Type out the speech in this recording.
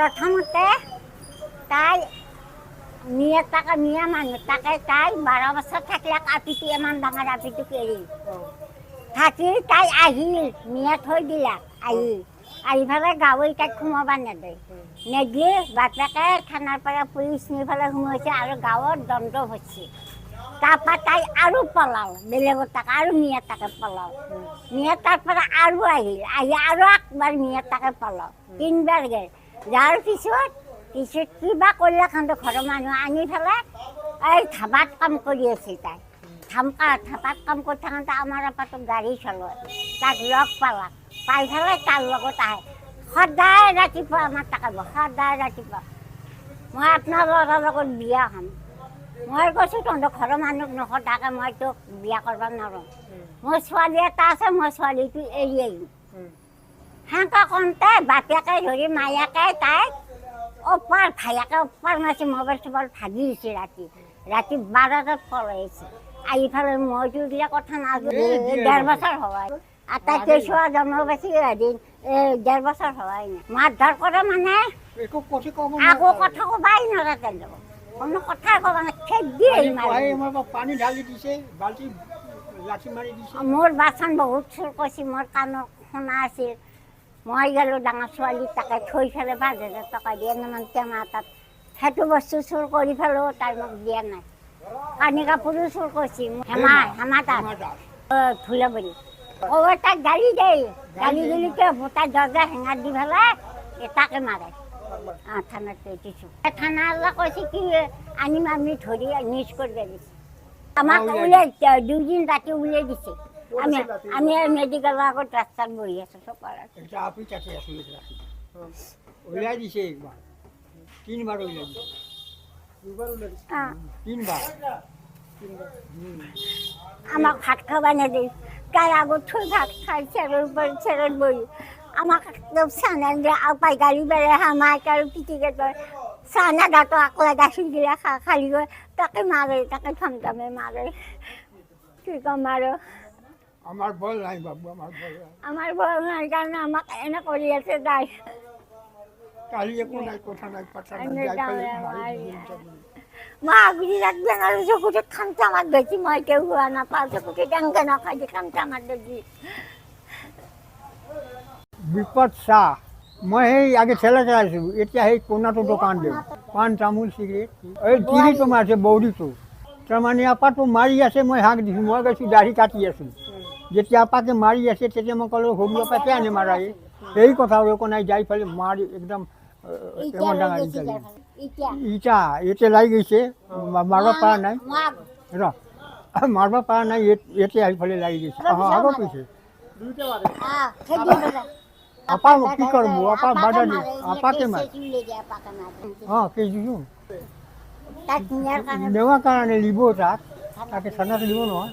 প্ৰথমতে তাই মেয়ে টাকা মেয়ে মানুষ তাকে তাই 12 বছৰ থাকলে আপিটি এমন ডাঙৰ আপিটো কেৰি থাকি তাই আহিল মেয়ে থৈ দিলাক আহি পেলাই গাঁৱৰ তাইক সোমাব নেদিয়ে বাপেকে থানাৰ পৰা পুলিচ নি পেলাই সোমাইছে আৰু গাঁৱত দণ্ড হৈছে তাৰপৰা তাই আৰু পলাল বেলেগৰ টাকা আৰু মেয়ে টাকে পলাল মেয়ে তাৰ পৰা আৰু আহিল আৰু একবাৰ মেয়ে টাকে পলাল 3বাৰ গ'ল যাৰ পিছত কিবা কৰিলে কিন্তু ঘৰৰ মানুহ আনি পেলাই এই ধাবাত কাম কৰি আছিল তাই ধাবাত কাম কৰি থাকোঁতে আমাৰ আপাটো গাড়ী চলায় তাক লগ পালাক পাই পেলাই তাৰ লগত আহে সদায় ৰাতিপুৱা আমাৰ টাকা সদায় ৰাতিপুৱা মই আপোনাৰ ল'ৰাৰ লগত বিয়া হ'ম মই কৈছোঁ তহঁতৰ ঘৰৰ মানুহক নসদাকে মই তোক বিয়া কৰিব নোৱাৰোঁ মোৰ ছোৱালী এটা আছে মই ছোৱালীটো এৰি আহিম সেনেকৈ কওঁতে বাপেকে ধৰি মায়াকে তাইক অপাৰ ভায়াকে অপাৰ মাৰিছে মোবাইল চোবাইল ভাগি দিছে ৰাতি 12টাত পলাইছে আহি পেলাই মইতো দিয়া কথা নাজানো 1.5 বছৰ হয় আটাইতকৈ চোৱা জন্ম পাইছে এদিন 1.5 বছৰ হয় মাৰধৰ কৰে মানে আকৌ কথা ক'বাই নালাগে কোনো কথা ক'ব খেদি পানী ঢালি দিছে বাল্টি লাঠি মাৰি দিছে মোৰ বাচন বহুত চুৰ কৰিছে মোৰ কাণত শুনা আছিল মই গ'লোঁ ডাঙৰ ছোৱালী তাকে থৈ পেলাই 5,000 টকা দিয়ে নামান টেমা তাত সেইটো বস্তু চুৰ কৰি পেলাইও তাই মোক দিয়া নাই কানি কাপোৰো চুৰ কৰিছে হেমা তাত ভুলাবৰী তাক গালি দিলি কিয় তাই দৰ্জা হেঙাৰ দি পেলাই তাকে মাৰে থানাত দিছোঁ থানালৈ কৈছে কি আনিম আমি ধৰি নিউজ কৰিব দিছে আমাক উলিয়াই 2 দিন ৰাতি উলিয়াই দিছে আমি মেডিকেলৰ আগত ৰাস্তাত বহি আছোঁ উলিয়াই দিছে একবাৰ 3বাৰ উলিয়াই দিছে 3বাৰ আমাক ভাত খাব নেদিয়ে তাই আগত থৈ ভাত খাই চেৰত বহি আমাক একদম চানা দিয়ে পাই গাড়ী বেৰে হামাক আৰু পিটিকে তই চানা দাঁতো আকলা গাখীৰ দিলে খালি গৈ তাকে মাৰে তাকে থমথমে মাৰে কি ক'ম আৰু আমাৰ বল নাই বাবু আমাৰ বল নাই কাৰণে আমাক এনে কৰি আছে তাই কালি একো নাই কথা নাই পাতা মই আগৰি ৰাখবে আৰু চকুতে খামটা মাত বেছি মই কেউ হোৱা নাপাওঁ চকুতে ডাঙকে নাখাই দি খামটা মাত বেছি বিপদ চাহ মই সেই আগে ঠেলা চলাইছোঁ এতিয়া সেই কোণাটো দোকান দিওঁ পাণ তামোল চিগাৰেট এই তিৰিটো মাৰিছে বৌৰীটো তাৰমানে আপাটো মাৰি আছে মই হাক দিছোঁ মই গৈছোঁ দাঢ়ি কাটি আছোঁ যেতিয়া আপাকে মাৰি আছে তেতিয়া মই ক'লোঁ সৰু আপাকে আনি মাৰাই সেই কথা আৰু একো নাই যাই পেলাই মাৰি একদম ইমান ডাঙৰ ইটা এতিয়া লাগি গৈছে মাৰিব পৰা নাই মাৰিব পৰা নাই এতিয়া আহি পেলাই লাগি গৈছে আগত কৈছে আপা কি করব আপা বাধা দি আপাকে মার কে দিছো নেওয়ার কারণে লিব তাকে সান্নাতে দিব নহয়